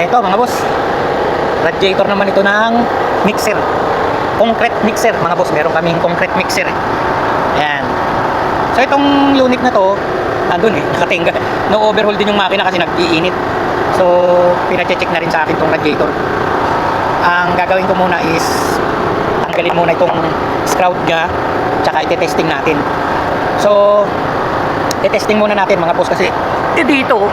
Eto mga boss, radiator naman ito ng mixer, concrete mixer mga boss. Meron kaming concrete mixer eh. Ayan. So itong unit na to, andun eh, nakatingga. No overhaul din yung makina kasi nag-iinit. So pina-check na rin sa akin tong radiator. Ang gagawin ko muna is tanggalin muna itong sprout nya, tsaka ite-testing natin. So i-testing muna natin mga boss kasi dito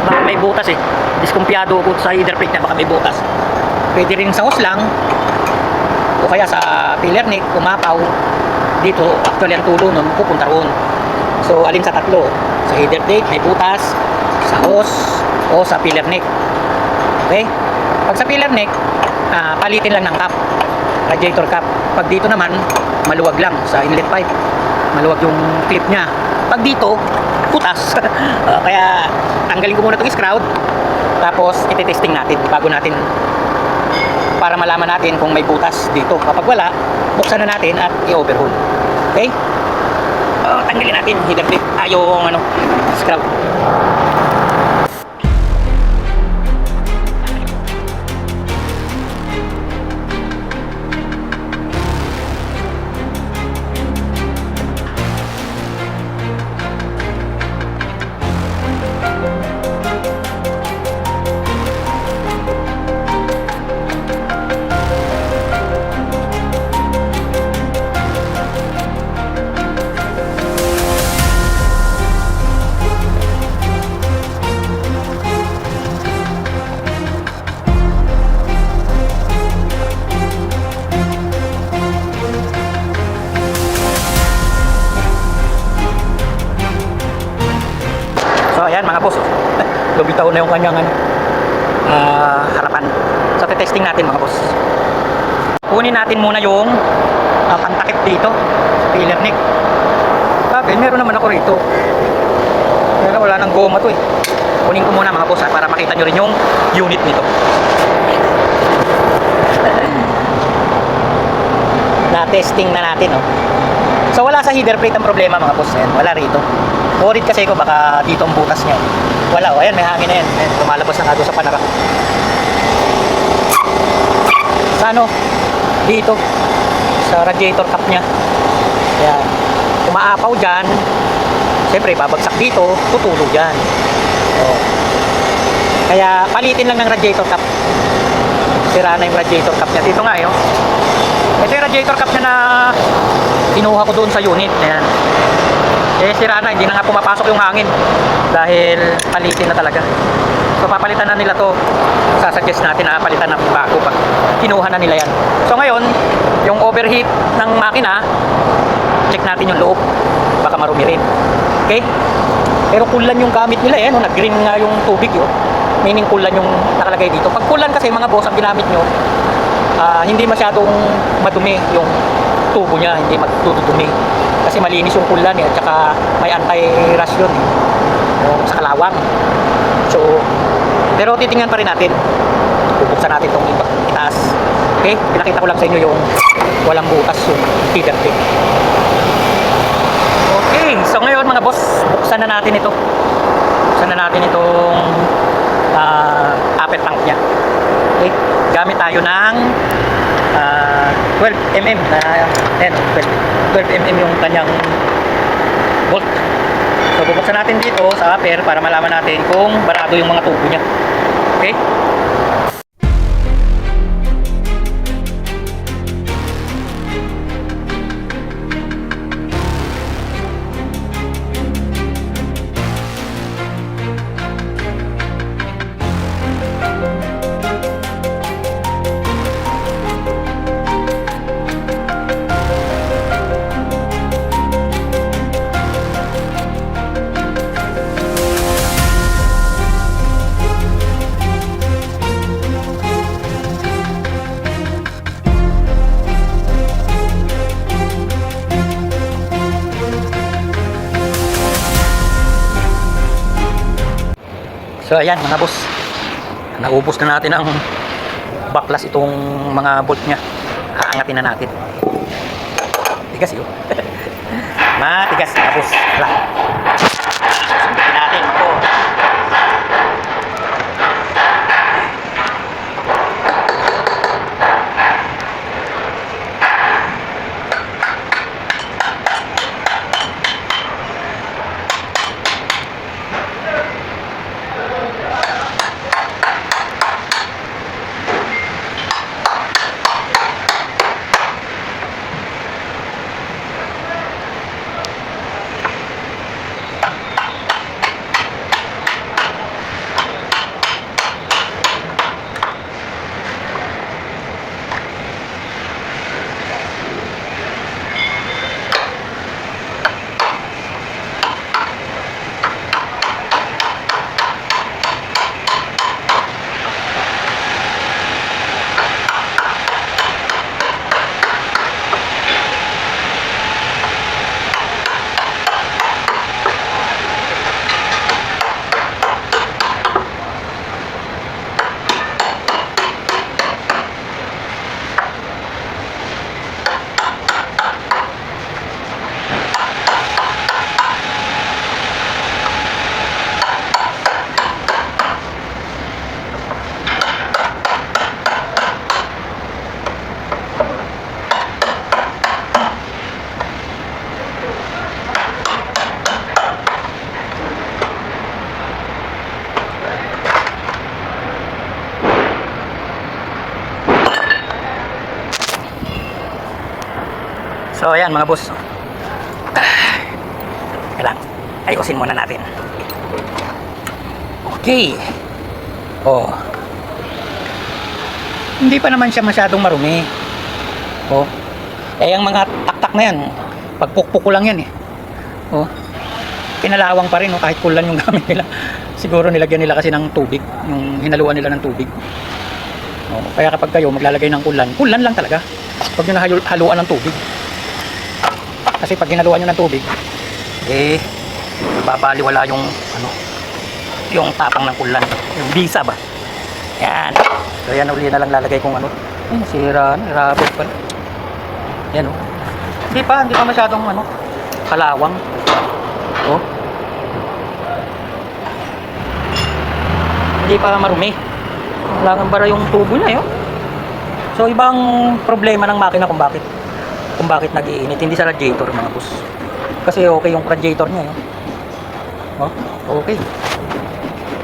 baka may butas eh. Diskumpiyado ko sa header plate na baka may butas. Pwede rin sa hose lang o kaya sa pillar neck umapaw. Dito actually ang tulo nun pupunta roon. So alin sa tatlo? Sa header plate may butas, sa hose o sa pillar neck. Okay? Pag sa pillar neck, palitin lang ng cap, radiator cap. Pag dito naman maluwag lang sa inlet pipe, maluwag yung clip nya. Pag dito butas. Kaya tanggalin ko muna itong scrout, tapos iti-testing natin bago natin, para malaman natin kung may butas dito. Kapag wala, buksan na natin at i-overhaul. Okay? Tanggalin natin header plate, yung scrout. So ayan mga boss, lumitaw na yung kanyang harapan. So testing natin mga boss. Kunin natin muna yung pantakip dito sa pillar neck. Sabi, meron naman ako rito. Pero wala nang goma to eh. Kunin ko muna mga boss para makita nyo rin yung unit nito. Na-testing na natin oh. So wala sa header plate ang problema mga boss. Ayan, wala rito. Worried kasi ko baka dito ang butas niya. Wala, ayan may hangin na yan. Ayan, lumalabas na nga doon sa panarang. Sa dito sa radiator cap niya. Ayan. Umaapaw dyan. Siyempre babagsak dito, tutulog dyan. Oh. Kaya palitin lang ng radiator cap. Sira na yung radiator cap niya. Dito nga yun. Ito yung radiator cap niya na kinuha ko doon sa unit. Ayan. Eh sira na, hindi na nga pumapasok yung hangin dahil palitin na talaga. So papalitan na nila to. Sasuggest natin na palitan na bago pag kinuha na nila yan. So ngayon, yung overheat ng makina, check natin yung loob, baka marumi rin. Okay? Pero kulan yung gamit nila eh, nag-green nga yung tubig yun. Meaning kulan yung nakalagay dito. Pag kulan kasi mga boss ang ginamit nyo, hindi masyadong madumi yung tubo niya, hindi magdudumi. Kasi malinis yung kulan eh, at saka may anti-rust yun eh, yung sa kalawang. So, pero titingnan pa rin natin. Bubuksan natin itong itaas. Okay? Pinakita ko lang sa inyo yung walang butas yung header plate. Okay, so ngayon mga boss, buksan na natin ito. Buksan na natin itong upper tank nya. Okay? Gamit tayo ng 12mm na 12mm yung kanyang bolt. So bubuksan natin dito sa upper para malaman natin kung barado yung mga tubo niya. Okay? So ayan mga boss, naubos na natin ang baklas itong mga bolt nya. Aangatin na natin. Tigas yun. Matigas mga boss. Wala. Sundutin natin ito. So ayan mga boss. Kailang ayusin muna natin. Okay. Oh. Hindi pa naman siya masyadong marumi. Oh. Eh ang mga taktak na yan, pagpukpuk ko lang yan eh. Oh. Pinalawang pa rin, oh, kahit kulan yung gamit nila. Siguro nilagyan nila kasi ng tubig, yung hinaluan nila ng tubig. Oh, kaya kapag kayo maglalagay ng kulan, kulan lang talaga. Huwag nyo na haluan ng tubig. Kasi pag hinaluan nyo ng tubig, eh, babaliwala yung, ano, yung tapang ng kulan. Yung bisa ba? Yan. So yan uli na lang lalagay kung ano. Ay, sira na, rubber pala. Yan oh. Hindi pa masyadong ano, kalawang. Oh. Hindi pa marumi. Kailangan bara yung tubo niya, yun. So ibang problema ng makina kung bakit nag-iinit, hindi sa radiator mga boss. Kasi okay yung radiator niya, yun. Oh, okay.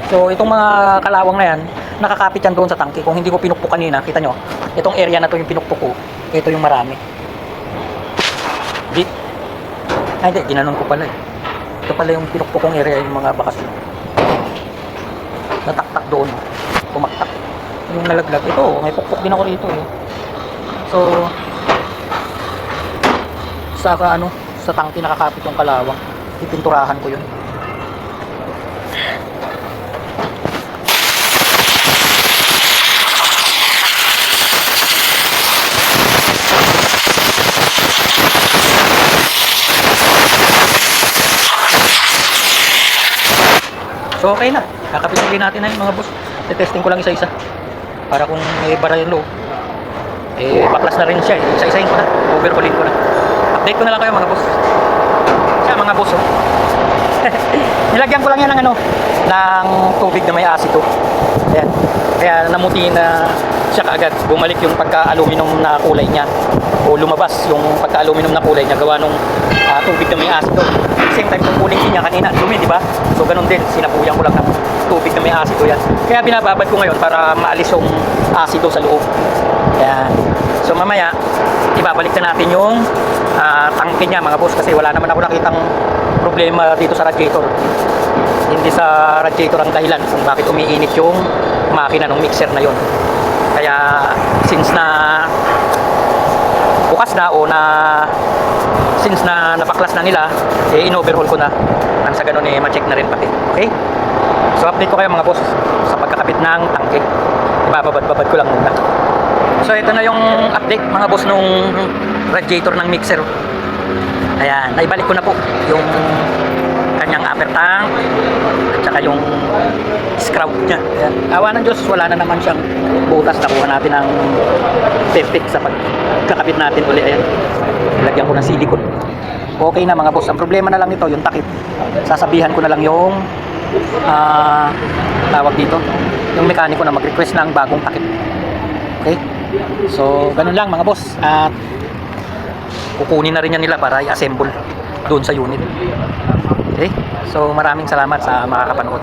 So itong mga kalawang na yan, nakakapit yan doon sa tangke. Kung hindi ko pinukpok kanina, kita nyo, itong area na to yung pinukpok ko, ito yung marami. Hindi, ginanon ko pala eh. Ito pala yung pinukpok kong area, yung mga bakas. Nataktak doon, tumaktak. Yung nalaglag, ito, may pukpok din ako rito eh. So, sa tangke nakakapit yung kalawang. Pipinturahan ko yun. So okay na, kakapitin natin na yung mga boss. Testing ko lang isa-isa para kung may bara yung low, eh baklas na rin siya eh. Isa-isahin ko na, overhaulin ko na. Update ko na lang kayo mga boss. Siya mga boss oh. Nilagyan ko lang yan ng ng tubig na may asido. Ayan. Kaya namuti na siya kaagad. Bumalik yung pagka-aluminum na kulay niya, o lumabas yung pagka-aluminum na kulay niya gawa nung tubig na may asido. Same time yung cooling niya kanina, dumi, di ba? So ganun din, sinapuyan ko lang ng tubig na may asido yan. Kaya binababad ko ngayon para maalis yung asido sa loob. Ayan. So mamaya, ibabalik na natin yung tangke niya mga boss, kasi wala naman ako nakitang problema dito sa radiator. Hindi sa radiator ang dahilan kung bakit umiinit yung makina ng mixer na yon. Kaya since na bukas na o since na napaklas na nila, eh in-overhaul ko na. Nang sa ganun eh ma-check na rin pati. Okay? So update ko kayo mga boss sa pagkakabit ng tangke. Ibababad-babad ko lang muna. So ito na yung update mga boss nung radiator ng mixer. Ayan, naibalik ko na po yung kanyang upper tank at saka yung screw niya. Ayan. Awa ng Diyos, wala na naman siyang butas. Nakuha natin ng perfect sa pagkakabit natin uli. Ayan, ilagyan ko ng silicone. Okay na mga boss. Ang problema na lang ito, yung takip. Sasabihan ko na lang yung tawag dito, yung mekaniko na mag-request ng bagong takip. Okay? So, ganun lang mga boss. At kukunin na rin yan nila para i-assemble doon sa unit. Okay? So, maraming salamat sa makakapanood.